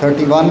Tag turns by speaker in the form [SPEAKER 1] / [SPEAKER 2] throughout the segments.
[SPEAKER 1] 31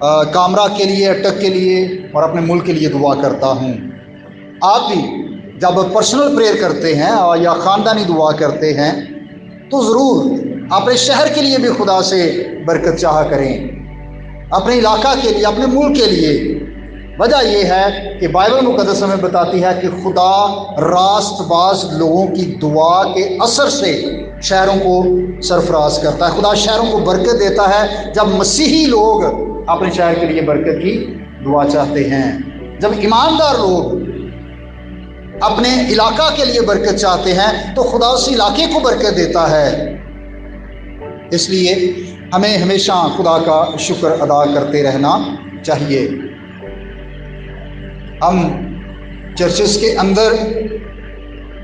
[SPEAKER 1] کامرہ کے لیے، اٹک کے لیے اور اپنے ملک کے لیے دعا کرتا ہوں۔ آپ بھی جب پرسنل پریئر کرتے ہیں یا خاندانی دعا کرتے ہیں تو ضرور اپنے شہر کے لیے بھی خدا سے برکت چاہا کریں، اپنے علاقہ کے لیے، اپنے ملک کے لیے۔ وجہ یہ ہے کہ بائبل مقدس ہمیں بتاتی ہے کہ خدا راست باز لوگوں کی دعا کے اثر سے شہروں کو سرفراز کرتا ہے۔ خدا شہروں کو برکت دیتا ہے جب مسیحی لوگ اپنے شہر کے لیے برکت کی دعا چاہتے ہیں، جب ایماندار لوگ اپنے علاقہ کے لیے برکت چاہتے ہیں تو خدا اس علاقے کو برکت دیتا ہے۔ اس لیے ہمیں ہمیشہ خدا کا شکر ادا کرتے رہنا چاہیے۔ ہم چرچز کے اندر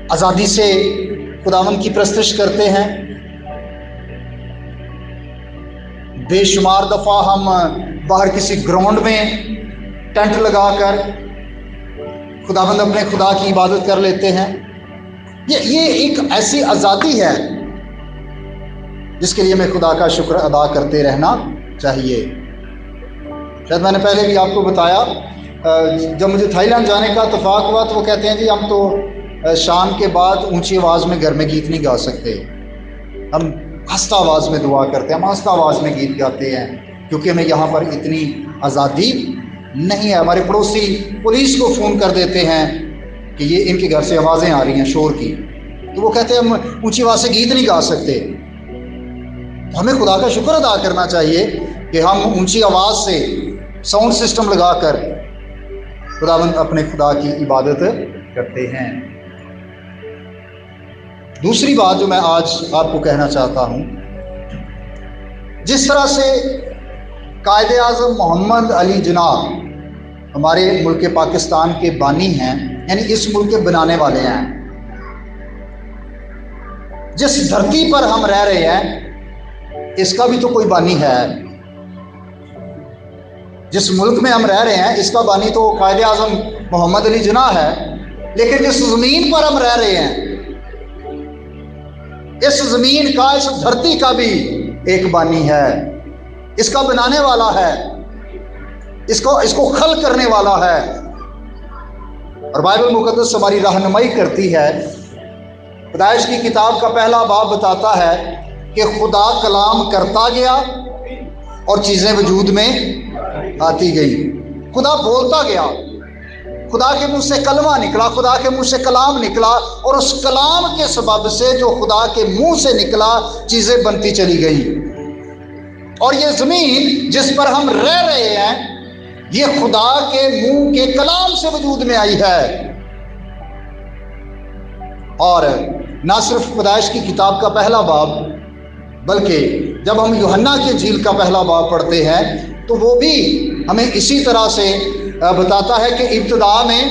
[SPEAKER 1] آزادی سے خداوند کی پرستش کرتے ہیں، بے شمار دفعہ ہم باہر کسی گراؤنڈ میں ٹینٹ لگا کر خداوند اپنے خدا کی عبادت کر لیتے ہیں۔ یہ ایک ایسی آزادی ہے جس کے لیے ہمیں خدا کا شکر ادا کرتے رہنا چاہیے۔ شاید میں نے پہلے بھی آپ کو بتایا، جب مجھے تھائی لینڈ جانے کا اتفاق ہوا تو وہ کہتے ہیں جی ہم تو شام کے بعد اونچی آواز میں گھر میں گیت نہیں گا سکتے، ہم آہستہ آواز میں دعا کرتے ہیں، ہم آہستہ آواز میں گیت گاتے ہیں کیونکہ ہمیں یہاں پر اتنی آزادی نہیں ہے۔ ہمارے پڑوسی پولیس کو فون کر دیتے ہیں کہ یہ ان کے گھر سے آوازیں آ رہی ہیں شور کی، تو وہ کہتے ہیں ہم اونچی آواز سے گیت نہیں گا سکتے۔ ہمیں خدا کا شکر ادا کرنا چاہیے کہ ہم اونچی آواز سے ساؤنڈ سسٹم لگا کر خداوند اپنے خدا کی عبادت کرتے ہیں۔ دوسری بات جو میں آج آپ کو کہنا چاہتا ہوں، جس طرح سے قائد اعظم محمد علی جناح ہمارے ملک پاکستان کے بانی ہیں، یعنی اس ملک کے بنانے والے ہیں، جس دھرتی پر ہم رہ رہے ہیں اس کا بھی تو کوئی بانی ہے۔ جس ملک میں ہم رہ رہے ہیں اس کا بانی تو قائد اعظم محمد علی جناح ہے، لیکن جس زمین پر ہم رہ رہے ہیں اس زمین کا، اس دھرتی کا بھی ایک بانی ہے، اس کا بنانے والا ہے، اس کو خلق کرنے والا ہے۔ اور بائبل مقدس ہماری رہنمائی کرتی ہے۔ پیدائش کی کتاب کا پہلا باب بتاتا ہے کہ خدا کلام کرتا گیا اور چیزیں وجود میں آتی گئی۔ خدا بولتا گیا، خدا کے منہ سے کلمہ نکلا، خدا کے منہ سے کلام نکلا، اور اس کلام کے سبب سے جو خدا کے منہ سے نکلا چیزیں بنتی چلی گئیں۔ اور یہ زمین جس پر ہم رہ رہے ہیں یہ خدا کے منہ کے کلام سے وجود میں آئی ہے۔ اور نہ صرف پیدائش کی کتاب کا پہلا باب، بلکہ جب ہم یوحنا کی انجیل کا پہلا باب پڑھتے ہیں تو وہ بھی ہمیں اسی طرح سے بتاتا ہے کہ ابتدا میں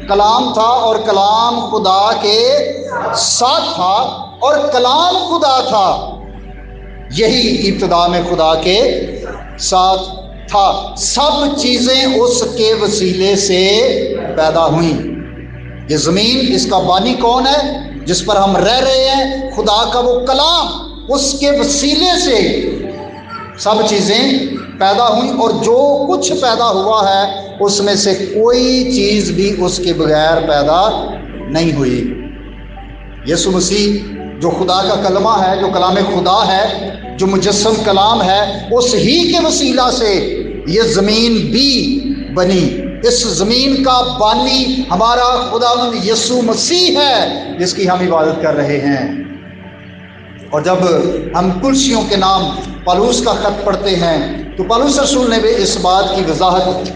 [SPEAKER 1] کلام تھا اور کلام خدا کے ساتھ تھا اور کلام خدا تھا۔ یہی ابتدا میں خدا کے ساتھ تھا، سب چیزیں اس کے وسیلے سے پیدا ہوئیں۔ یہ زمین، اس کا بانی کون ہے؟ جس پر ہم رہ رہے ہیں خدا کا وہ کلام، اس کے وسیلے سے سب چیزیں پیدا ہوئیں، اور جو کچھ پیدا ہوا ہے اس میں سے کوئی چیز بھی اس کے بغیر پیدا نہیں ہوئی۔ یسوع مسیح جو خدا کا کلمہ ہے، جو کلام خدا ہے، جو مجسم کلام ہے، اس ہی کے وسیلہ سے یہ زمین بھی بنی۔ اس زمین کا بانی ہمارا خداوند یسوع مسیح ہے جس کی ہم عبادت کر رہے ہیں۔ اور جب ہم کلسیوں کے نام پالوس کا خط پڑھتے ہیں تو پالوس رسول نے بھی اس بات کی وضاحت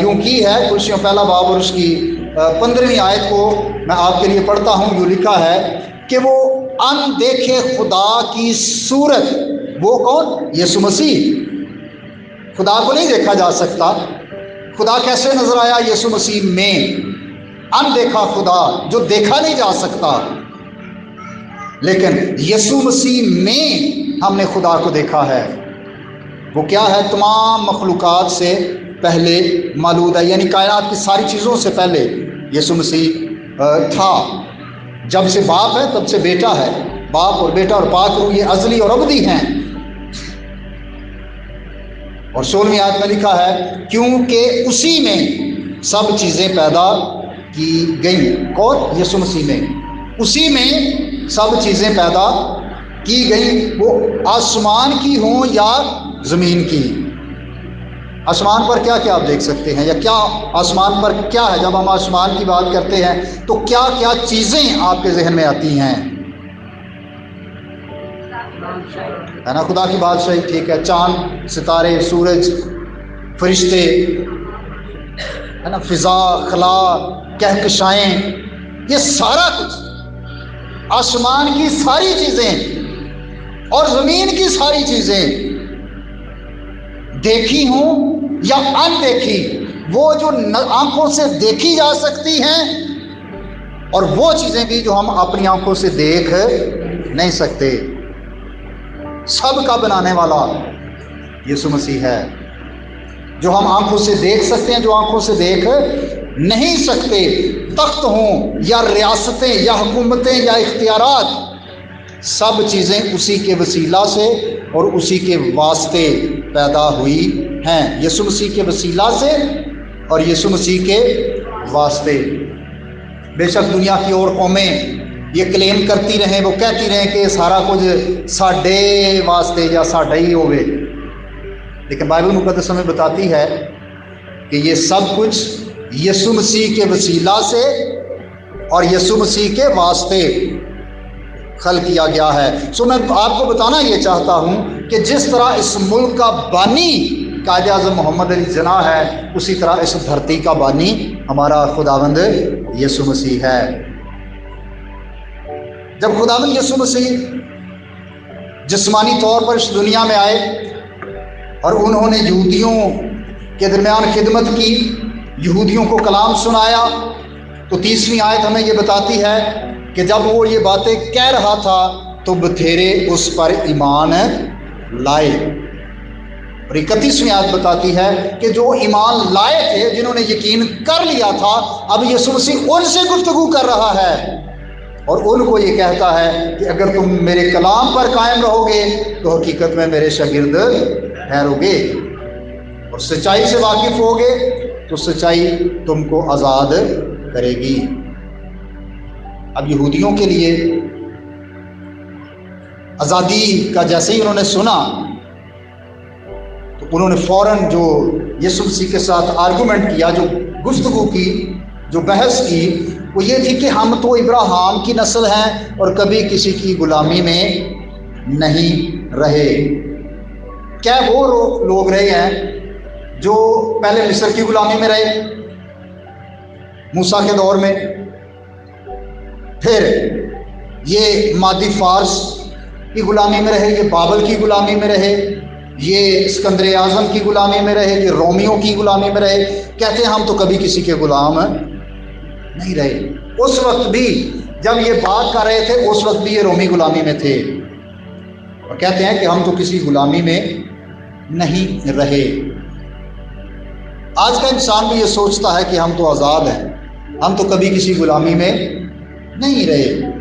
[SPEAKER 1] یوں کی ہے۔ کلسیوں پہلا باب اور اس کی 15ویں آیت کو میں آپ کے لیے پڑھتا ہوں۔ یوں لکھا ہے کہ وہ ان دیکھے خدا کی صورت، وہ کون؟ یسوع مسیح۔ خدا کو نہیں دیکھا جا سکتا، خدا کیسے نظر آیا؟ یسوع مسیح میں۔ ان دیکھا خدا جو دیکھا نہیں جا سکتا، لیکن یسوع مسیح میں ہم نے خدا کو دیکھا ہے۔ وہ کیا ہے؟ تمام مخلوقات سے پہلے مولود ہے، یعنی کائنات کی ساری چیزوں سے پہلے یسوع مسیح تھا۔ جب سے باپ ہے تب سے بیٹا ہے، باپ اور بیٹا اور پاک روح یہ ازلی اور ابدی ہیں۔ اور 16ویں آیت میں لکھا ہے کیونکہ اسی میں سب چیزیں پیدا کی گئیں. کون؟ یسوع مسیح میں. اسی میں سب چیزیں پیدا کی گئیں، وہ آسمان کی ہوں یا زمین کی. آسمان پر کیا کیا آپ دیکھ سکتے ہیں، یا کیا آسمان پر کیا ہے؟ جب ہم آسمان کی بات کرتے ہیں تو کیا کیا چیزیں آپ کے ذہن میں آتی ہیں؟ ہے نا، خدا کی بادشاہی، ٹھیک ہے، چاند، ستارے، سورج، فرشتے، ہے نا، فضا، خلا، کہکشائیں، یہ سارا کچھ آسمان کی ساری چیزیں اور زمین کی ساری چیزیں، دیکھی ہوں یا ان دیکھی، وہ جو آنکھوں سے دیکھی جا سکتی ہیں اور وہ چیزیں بھی جو ہم اپنی آنکھوں سے دیکھ نہیں سکتے، سب کا بنانے والا یسوع مسیح ہے. جو ہم آنکھوں سے دیکھ سکتے ہیں، جو آنکھوں سے دیکھ نہیں سکتے، تخت ہوں یا ریاستیں یا حکومتیں یا اختیارات، سب چیزیں اسی کے وسیلہ سے اور اسی کے واسطے پیدا ہوئی ہیں. یسوع مسیح کے وسیلہ سے اور یسوع مسیح کے واسطے. بے شک دنیا کی اور قومیں یہ کلیم کرتی رہیں، وہ کہتی رہیں کہ سارا کچھ ساڈے واسطے یا ساڈا ہی ہوئے، لیکن بائبل مقدس ہمیں بتاتی ہے کہ یہ سب کچھ یسوع مسیح کے وسیلہ سے اور یسوع مسیح کے واسطے خلق کیا گیا ہے. میں آپ کو بتانا یہ چاہتا ہوں کہ جس طرح اس ملک کا بانی قائد اعظم محمد علی جناح ہے، اسی طرح اس دھرتی کا بانی ہمارا خداوند یسوع مسیح ہے. جب خداوند یسوع مسیح جسمانی طور پر اس دنیا میں آئے اور انہوں نے یہودیوں کے درمیان خدمت کی، یہودیوں کو کلام سنایا، تو 30ویں آیت ہمیں یہ بتاتی ہے کہ جب وہ یہ باتیں کہہ رہا تھا تو بتھیرے اس پر ایمان لائے. اور 31ویں آیت بتاتی ہے کہ جو ایمان لائے تھے، جنہوں نے یقین کر لیا تھا، اب یسوع مسیح ان سے گفتگو کر رہا ہے اور ان کو یہ کہتا ہے کہ اگر تم میرے کلام پر قائم رہو گے تو حقیقت میں میرے شاگرد ٹھہرو گے، اور سچائی سے واقف ہوگے تو سچائی تم کو آزاد کرے گی. اب یہودیوں کے لیے آزادی کا جیسے ہی انہوں نے سنا تو انہوں نے فوراً جو یسوع مسیح کے ساتھ آرگومنٹ کیا، جو گفتگو کی، جو بحث کی، وہ یہ تھی کہ ہم تو ابراہیم کی نسل ہیں اور کبھی کسی کی غلامی میں نہیں رہے. کیا وہ لوگ رہے ہیں جو پہلے مصر کی غلامی میں رہے موسیٰ کے دور میں، پھر یہ مادی فارس کی غلامی میں رہے، یہ بابل کی غلامی میں رہے، یہ اسکندر اعظم کی غلامی میں رہے، یہ رومیوں کی غلامی میں رہے. کہتے ہیں ہم تو کبھی کسی کے غلام نہیں رہے. اس وقت بھی جب یہ بات کر رہے تھے، اس وقت بھی یہ رومی غلامی میں تھے، اور کہتے ہیں کہ ہم تو کسی غلامی میں نہیں رہے. آج کا انسان بھی یہ سوچتا ہے کہ ہم تو آزاد ہیں، ہم تو کبھی کسی غلامی میں نہیں رہے.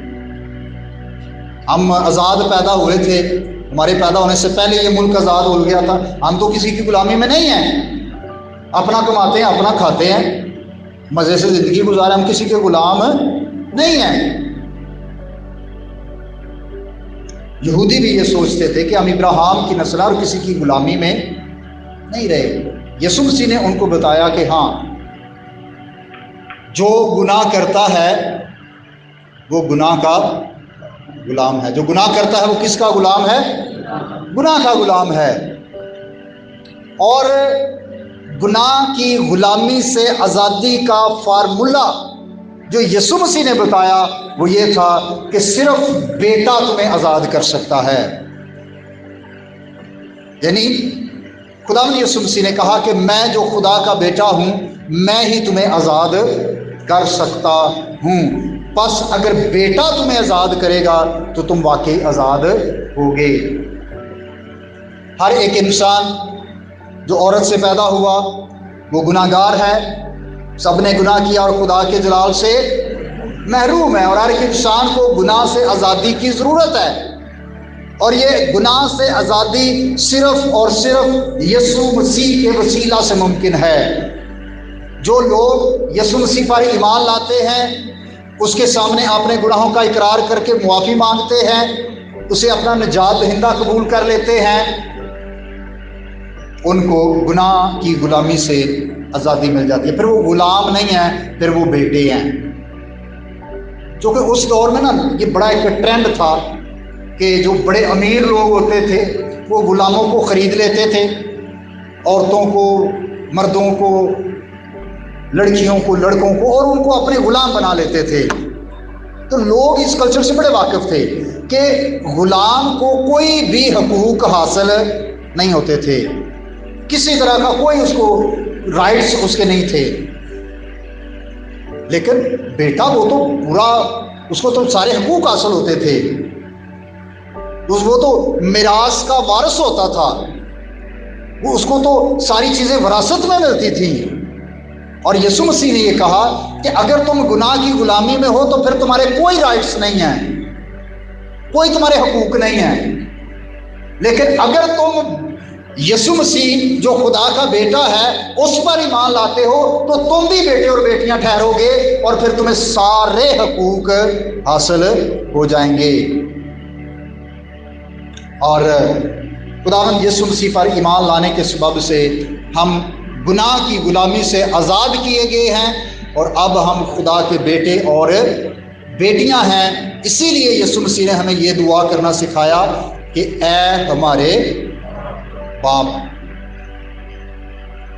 [SPEAKER 1] ہم آزاد پیدا ہوئے تھے، ہمارے پیدا ہونے سے پہلے یہ ملک آزاد ہو گیا تھا، ہم تو کسی کی غلامی میں نہیں ہیں، اپنا کماتے ہیں، اپنا کھاتے ہیں، مزے سے زندگی گزارے، ہم کسی کے غلام نہیں ہیں. یہودی بھی یہ سوچتے تھے کہ ہم ابراہیم کی نسل اور کسی کی غلامی میں نہیں رہے. یسوع مسیح نے ان کو بتایا کہ ہاں، جو گناہ کرتا ہے وہ گناہ کا غلام ہے. جو گناہ کرتا ہے وہ کس کا غلام ہے؟ گناہ کا غلام ہے. اور گناہ کی غلامی سے آزادی کا فارمولہ جو یسوع مسیح نے بتایا وہ یہ تھا کہ صرف بیٹا تمہیں آزاد کر سکتا ہے. یعنی خداوند یسوع مسیح نے کہا کہ میں جو خدا کا بیٹا ہوں، میں ہی تمہیں آزاد کر سکتا ہوں. پس اگر بیٹا تمہیں آزاد کرے گا تو تم واقعی آزاد ہوگے. ہر ایک انسان جو عورت سے پیدا ہوا وہ گناہ گار ہے، سب نے گناہ کیا اور خدا کے جلال سے محروم ہے، اور ہر ایک انسان کو گناہ سے آزادی کی ضرورت ہے. اور یہ گناہ سے آزادی صرف اور صرف یسوع مسیح کے وسیلہ سے ممکن ہے۔ جو لوگ یسوع مسیح پر ایمان لاتے ہیں، اس کے سامنے اپنے گناہوں کا اقرار کر کے معافی مانگتے ہیں، اسے اپنا نجات دہندہ قبول کر لیتے ہیں، ان کو گناہ کی غلامی سے آزادی مل جاتی ہے۔ پھر وہ غلام نہیں ہیں، پھر وہ بیٹے ہیں۔ چونکہ اس دور میں نا یہ بڑا ایک ٹرینڈ تھا کہ جو بڑے امیر لوگ ہوتے تھے وہ غلاموں کو خرید لیتے تھے، عورتوں کو، مردوں کو، لڑکیوں کو، لڑکوں کو، اور ان کو اپنے غلام بنا لیتے تھے۔ تو لوگ اس کلچر سے بڑے واقف تھے کہ غلام کو کوئی بھی حقوق حاصل نہیں ہوتے تھے، کسی طرح کا کوئی اس کو رائٹس اس کے نہیں تھے۔ لیکن بیٹا وہ تو پورا، اس کو تو سارے حقوق حاصل ہوتے تھے، وہ تو میراث کا وارث ہوتا تھا، وہ اس کو تو ساری چیزیں وراثت میں ملتی تھیں۔ اور یسوع مسیح نے یہ کہا کہ اگر تم گناہ کی غلامی میں ہو تو پھر تمہارے کوئی رائٹس نہیں ہیں، کوئی تمہارے حقوق نہیں ہیں۔ لیکن اگر تم یسوع مسیح جو خدا کا بیٹا ہے اس پر ایمان لاتے ہو تو تم بھی بیٹے اور بیٹیاں ٹھہرو گے، اور پھر تمہیں سارے حقوق حاصل ہو جائیں گے۔ اور خداوند یسوع مسیح پر ایمان لانے کے سبب سے ہم گناہ کی غلامی سے آزاد کیے گئے ہیں، اور اب ہم خدا کے بیٹے اور بیٹیاں ہیں۔ اسی لیے یسوع مسیح نے ہمیں یہ دعا کرنا سکھایا کہ اے ہمارے باپ۔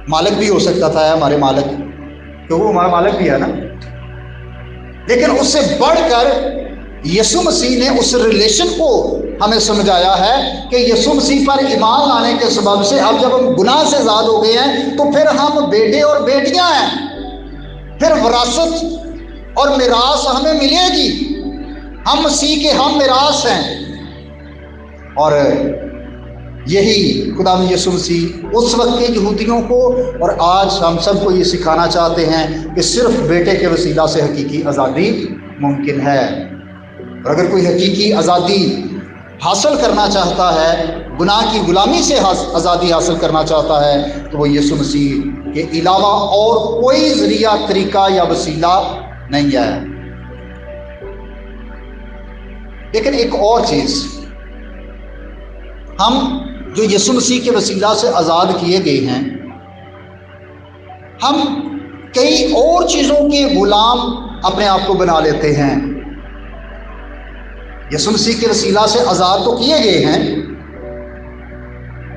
[SPEAKER 1] مالک بھی ہو سکتا تھا، اے ہمارے مالک، تو وہ ہمارا مالک بھی ہے نا، لیکن اس سے بڑھ کر یسوع مسیح نے اس ریلیشن کو ہمیں سمجھایا ہے کہ یسوع مسیح پر ایمان لانے کے سبب سے اب جب ہم گناہ سے آزاد ہو گئے ہیں تو پھر ہم بیٹے اور بیٹیاں ہیں، پھر وراثت اور میراث ہمیں ملے گی، ہم مسیح کے ہم میراث ہیں۔ اور یہی خدا یسوع مسیح اس وقت کے یہودیوں کو اور آج ہم سب کو یہ سکھانا چاہتے ہیں کہ صرف بیٹے کے وسیلہ سے حقیقی آزادی ممکن ہے۔ اور اگر کوئی حقیقی آزادی حاصل کرنا چاہتا ہے، گناہ کی غلامی سے آزادی حاصل کرنا چاہتا ہے، تو وہ یسوع مسیح کے علاوہ اور کوئی ذریعہ، طریقہ یا وسیلہ نہیں ہے۔ لیکن ایک اور چیز، ہم جو یسوع مسیح کے وسیلہ سے آزاد کیے گئے ہیں، ہم کئی اور چیزوں کے غلام اپنے آپ کو بنا لیتے ہیں۔ یسوع مسیح کے وسیلہ سے آزاد تو کیے گئے ہیں،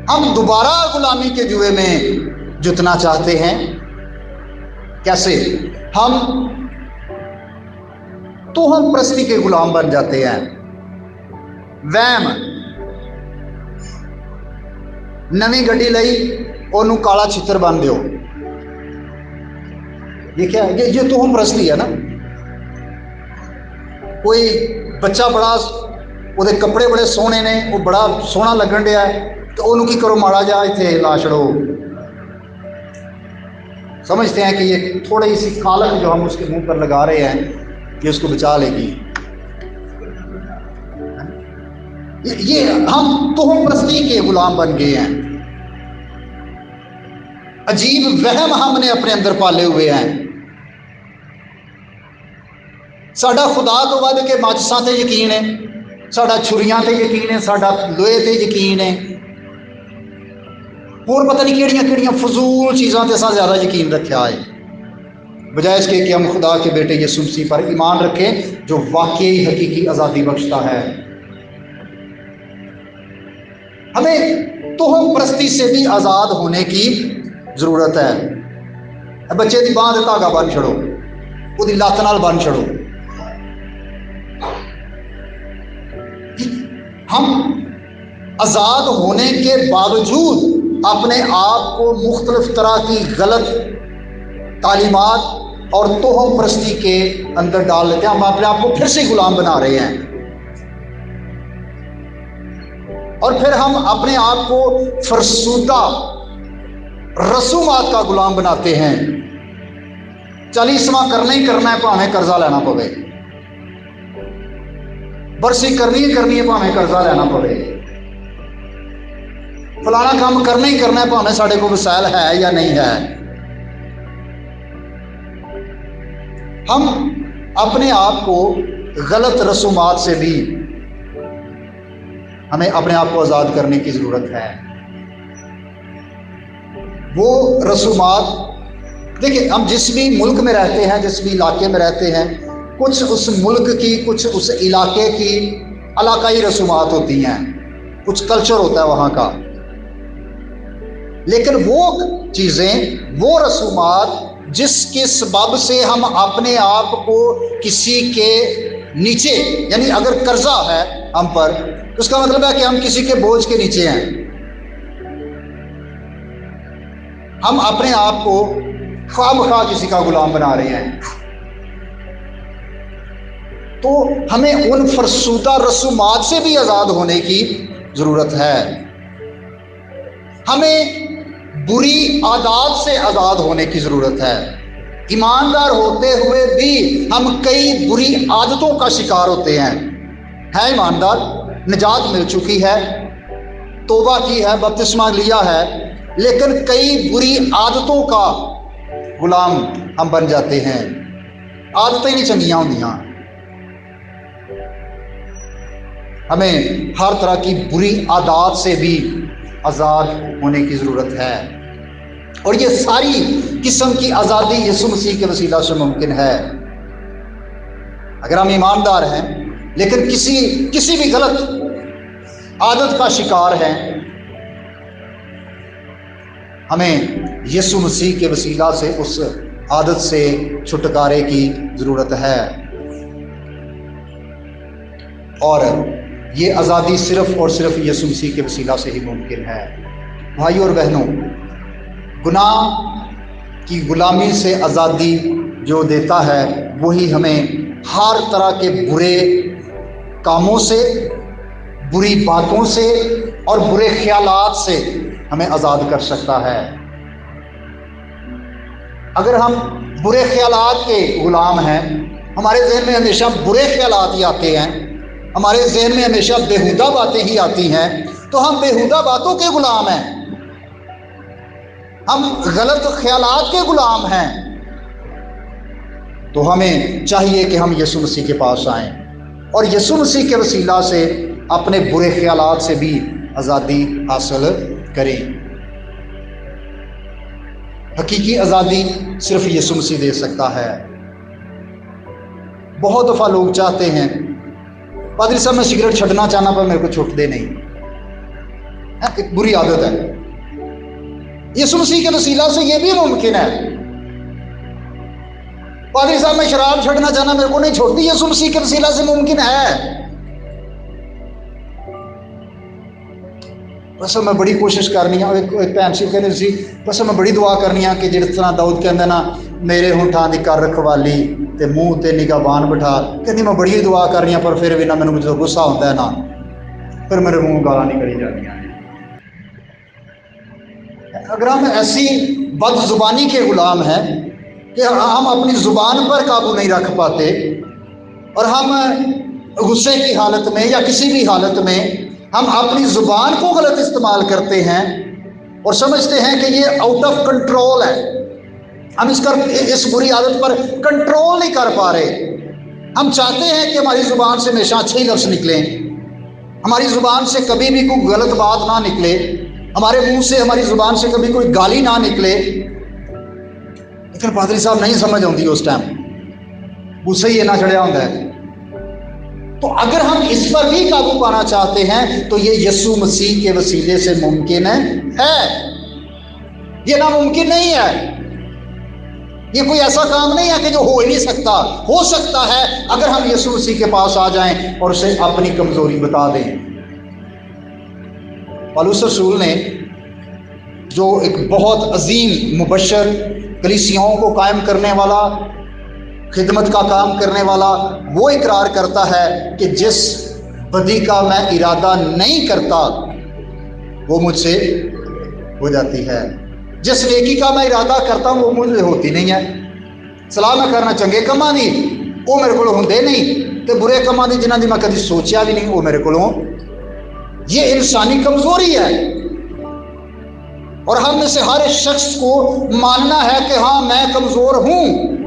[SPEAKER 1] ہم دوبارہ غلامی کے جوئے میں جتنا چاہتے ہیں۔ کیسے؟ ہم پرستی کے غلام بن جاتے ہیں۔ وہم، نویں گڈی لئی انہوں کالا چھتر بن دیو، یہ کیا ہے؟ یہ توہم پرستی ہے نا۔ کوئی بچہ بڑا وہ کپڑے بڑے سونے نے، وہ بڑا سونا لگن دیا ہے، تو انہوں کی کرو ماڑا جا اتنے لا چھڑو۔ سمجھتے ہیں کہ یہ تھوڑی سی کالک جو ہم اس کے منہ پر لگا رہے ہیں یہ اس کو بچا لے گی۔ یہ ہم توہم پرستی کے غلام بن گئے ہیں۔ عجیب وہم ہم نے اپنے اندر پالے ہوئے ہیں۔ ساڈا خدا تو ود کے ماچساں تے یقین ہے، ساڈا چھریاں تے یقین ہے، ساڈا لوہے تے یقین ہے، اور پتہ نہیں کیڑیاں کیڑیاں فضول چیزاں تے اساں زیادہ یقین رکھیا ہے، بجائے اس کے کہ ہم خدا کے بیٹے یسوع مسیح پر ایمان رکھیں جو واقعی حقیقی آزادی بخشتا ہے۔ ہمیں توہم پرستی سے بھی آزاد ہونے کی ضرورت ہے۔ بچے دی باں تے دھاگا بن چھڑو، وہ دی لت نال بن چھڑو۔ ہم آزاد ہونے کے باوجود اپنے آپ کو مختلف طرح کی غلط تعلیمات اور توہم پرستی کے اندر ڈال لیتے ہیں۔ ہم اپنے آپ کو پھر سے غلام بنا رہے ہیں، اور پھر ہم اپنے آپ کو فرسودہ رسومات کا غلام بناتے ہیں۔ چالیسواں کرنا ہی کرنا ہے، پاویں قرضہ لینا پوے، برسی کرنی ہی کرنی ہے، پاویں قرضہ لینا پوے۔ فلانا کام کرنا ہی کرنا ہے بھاویں ساڈے کو وسائل ہے یا نہیں ہے۔ ہم اپنے آپ کو غلط رسومات سے بھی ہمیں اپنے آپ کو آزاد کرنے کی ضرورت ہے۔ وہ رسومات دیکھیں، ہم جس بھی ملک میں رہتے ہیں، جس بھی علاقے میں رہتے ہیں، کچھ اس ملک کی، کچھ اس علاقے کی علاقائی رسومات ہوتی ہیں، کچھ کلچر ہوتا ہے وہاں کا، لیکن وہ چیزیں، وہ رسومات جس کے سبب سے ہم اپنے آپ کو کسی کے نیچے، یعنی اگر قرضہ ہے ہم پر، اس کا مطلب ہے کہ ہم کسی کے بوجھ کے نیچے ہیں، ہم اپنے آپ کو خواہ مخواہ کسی کا غلام بنا رہے ہیں۔ تو ہمیں ان فرسودہ رسومات سے بھی آزاد ہونے کی ضرورت ہے۔ ہمیں بری عادات سے آزاد ہونے کی ضرورت ہے۔ ایماندار ہوتے ہوئے بھی ہم کئی بری عادتوں کا شکار ہوتے ہیں۔ ہے ایماندار، نجات مل چکی ہے، توبہ کی ہے، بپتسمہ لیا ہے، لیکن کئی بری عادتوں کا غلام ہم بن جاتے ہیں۔ عادتیں نہیں چنگیاں ہوندیاں، ہمیں ہر طرح کی بری عادات سے بھی آزاد ہونے کی ضرورت ہے، اور یہ ساری قسم کی آزادی یسوع مسیح کے وسیلہ سے ممکن ہے۔ اگر ہم ایماندار ہیں لیکن کسی بھی غلط عادت کا شکار ہیں، ہمیں یسوع مسیح کے وسیلہ سے اس عادت سے چھٹکارے کی ضرورت ہے، اور یہ آزادی صرف اور صرف یسوع مسیح کے وسیلہ سے ہی ممکن ہے۔ بھائیوں اور بہنوں، گناہ کی غلامی سے آزادی جو دیتا ہے، وہی ہمیں ہر طرح کے برے کاموں سے، بری باتوں سے اور برے خیالات سے ہمیں آزاد کر سکتا ہے۔ اگر ہم برے خیالات کے غلام ہیں، ہمارے ذہن میں ہمیشہ برے خیالات ہی آتے ہیں، ہمارے ذہن میں ہمیشہ بےہودہ باتیں ہی آتی ہیں، تو ہم بےہودہ باتوں کے غلام ہیں، ہم غلط خیالات کے غلام ہیں۔ تو ہمیں چاہیے کہ ہم یسوع مسیح کے پاس آئیں اور یسوع مسیح کے وسیلہ سے اپنے برے خیالات سے بھی آزادی حاصل کریں۔ حقیقی آزادی صرف یسوع مسیح دے سکتا ہے۔ بہت دفعہ لوگ چاہتے ہیں، پادری صاحب میں سگریٹ چھڈنا چاہنا پر میرے کو چھوٹتے نہیں، ایک بری عادت ہے۔ یسوع مسیح کے وسیلہ سے یہ بھی ممکن ہے۔ پادری صاحب میں شراب چھڈنا چاہنا میرے کو نہیں چھوڑتی، یسوع مسیح کے وسیلہ سے ممکن ہے۔ بس میں بڑی کوشش کرنی ہے، ایک بھن سی کہندے سی، بس میں بڑی دعا کرنی ہے کہ جس طرح داؤد کہندا نا، میرے ہونٹاں دی کر رکھوالی تے منہ تے نگہبان بٹھا، کہندی میں بڑی دعا کرنی ہے، پر پھر بھی نہ مینوں جو غصہ ہوندا ہے نا، پھر میرے منہ گالاں نکلی جاندیاں ہیں۔ اگر ہم ایسی بد زبانی کے غلام ہیں کہ ہم اپنی زبان پر قابو نہیں رکھ پاتے، اور ہم غصے کی حالت میں یا کسی بھی حالت میں ہم اپنی زبان کو غلط استعمال کرتے ہیں اور سمجھتے ہیں کہ یہ آؤٹ آف کنٹرول ہے، ہم اس بری عادت پر کنٹرول نہیں کر پا رہے۔ ہم چاہتے ہیں کہ ہماری زبان سے ہمیشہ اچھے ہی لفظ نکلیں، ہماری زبان سے کبھی بھی کوئی غلط بات نہ نکلے، ہمارے منہ سے، ہماری زبان سے کبھی کوئی گالی نہ نکلے، لیکن پادری صاحب نہیں سمجھ آتی اس ٹائم، غصہ ہی نہ چڑھیا ہوتا ہے۔ تو اگر ہم اس پر بھی قابو پانا چاہتے ہیں تو یہ یسوع مسیح کے وسیلے سے ممکن ہے، یہ ناممکن نہیں ہے۔ یہ کوئی ایسا کام نہیں ہے کہ جو ہو ہی نہیں سکتا، ہو سکتا ہے اگر ہم یسوع مسیح کے پاس آ جائیں اور اسے اپنی کمزوری بتا دیں۔ پالوس رسول نے، جو ایک بہت عظیم مبشر، کلیسیاؤں کو قائم کرنے والا، خدمت کا کام کرنے والا، وہ اقرار کرتا ہے کہ جس بدی کا میں ارادہ نہیں کرتا وہ مجھ سے ہو جاتی ہے، جس نیکی کا میں ارادہ کرتا ہوں وہ مجھ سے ہوتی نہیں ہے۔ صلاح میں کرنا چنگے کماں دی، وہ میرے کو ہوندے نہیں، تے برے کماں دی جنہاں دی میں کدی سوچیا بھی نہیں، وہ میرے کو، یہ انسانی کمزوری ہے۔ اور ہم میں سے ہر شخص کو ماننا ہے کہ ہاں میں کمزور ہوں.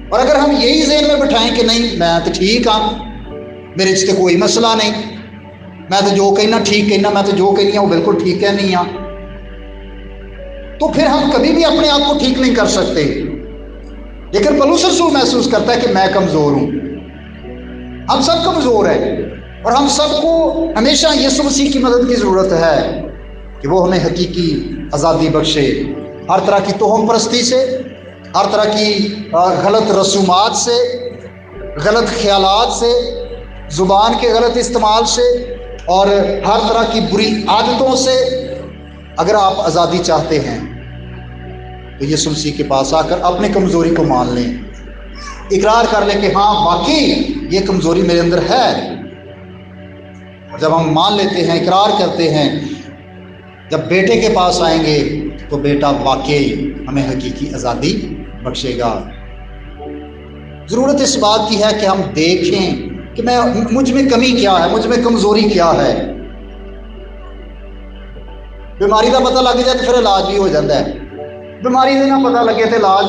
[SPEAKER 1] اور اگر ہم یہی ذہن میں بٹھائیں کہ نہیں میں تو ٹھیک ہاں, میرے سے کوئی مسئلہ نہیں, میں تو جو کہنا ٹھیک کہنا, میں تو جو کہنی ہوں وہ بالکل ٹھیک ہے نہیں ہاں, تو پھر ہم کبھی بھی اپنے آپ کو ٹھیک نہیں کر سکتے. لیکن پولس رسول محسوس کرتا ہے کہ میں کمزور ہوں. ہم سب کمزور ہیں اور ہم سب کو ہمیشہ یسوع مسیح کی مدد کی ضرورت ہے کہ وہ ہمیں حقیقی آزادی بخشے, ہر طرح کی توہم پرستی سے, ہر طرح کی غلط رسومات سے, غلط خیالات سے, زبان کے غلط استعمال سے اور ہر طرح کی بری عادتوں سے. اگر آپ آزادی چاہتے ہیں تو یسوع مسیح کے پاس آ کر اپنی کمزوری کو مان لیں, اقرار کر لیں کہ ہاں واقعی یہ کمزوری میرے اندر ہے. جب ہم مان لیتے ہیں, اقرار کرتے ہیں, جب بیٹے کے پاس آئیں گے تو بیٹا واقعی ہمیں حقیقی آزادی بخشے گا. ضرورت اس بات کی ہے کہ ہم دیکھیں کہ مجھ میں کمی کیا ہے, مجھ میں کمزوری کیا ہے. بیماری کا پتہ لگ جائے تو پھر علاج بھی ہو جاتا ہے, بیماری کا نہ پتہ لگے تو علاج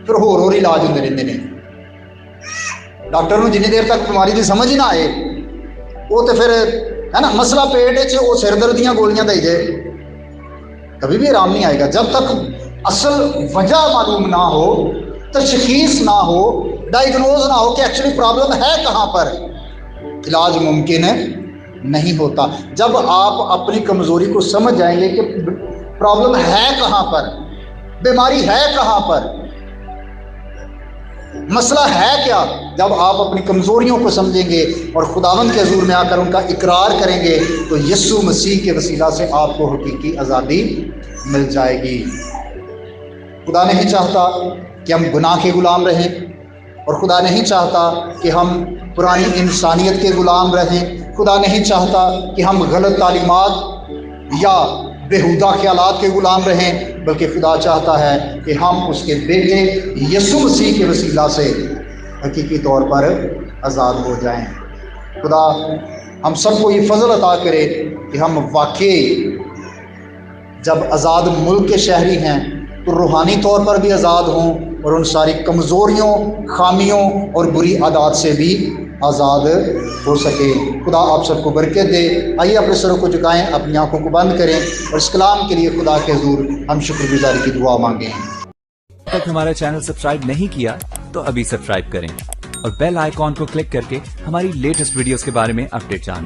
[SPEAKER 1] پھر ہور علاج ہوتے رہتے ہیں. ڈاکٹر کو جنی دیر تک بیماری کی سمجھ ہی نہ آئے وہ تو پھر ہے نا مسئلہ پیٹ ہے, وہ سر درد دیا گولیاں دے جائے, کبھی بھی آرام نہیں آئے گا. جب تک اصل وجہ معلوم نہ ہو, تشخیص نہ ہو, ڈائیگنوز نہ ہو کہ ایکچولی پرابلم ہے کہاں پر, علاج ممکن نہیں ہوتا. جب آپ اپنی کمزوری کو سمجھ جائیں گے کہ پرابلم ہے کہاں پر, بیماری ہے کہاں پر, مسئلہ ہے کیا, جب آپ اپنی کمزوریوں کو سمجھیں گے اور خداوند کے حضور میں آ کر ان کا اقرار کریں گے تو یسوع مسیح کے وسیلہ سے آپ کو حقیقی آزادی مل جائے گی. خدا نہیں چاہتا کہ ہم گناہ کے غلام رہیں, اور خدا نہیں چاہتا کہ ہم پرانی انسانیت کے غلام رہیں. خدا نہیں چاہتا کہ ہم غلط تعلیمات یا بیہودہ خیالات کے غلام رہیں, بلکہ خدا چاہتا ہے کہ ہم اس کے بیٹے یسوع مسیح کے وسیلہ سے حقیقی طور پر آزاد ہو جائیں. خدا ہم سب کو یہ فضل عطا کرے کہ ہم واقعی جب آزاد ملک کے شہری ہیں تو روحانی طور پر بھی آزاد ہوں اور ان ساری کمزوریوں, خامیوں اور بری عادات سے بھی آزاد ہو سکے. خدا آپ سب کو برکت دے. آئیے اپنے سروں کو جھکائیں, اپنی آنکھوں کو بند کریں اور اس کلام کے لیے خدا کے حضور ہم شکر گزاری کی دعا مانگیں.
[SPEAKER 2] اب تک ہمارا چینل سبسکرائب نہیں کیا تو ابھی سبسکرائب کریں اور بیل آئیکن کو کلک کر کے ہماری لیٹسٹ ویڈیوز کے بارے میں اپڈیٹ جانیں.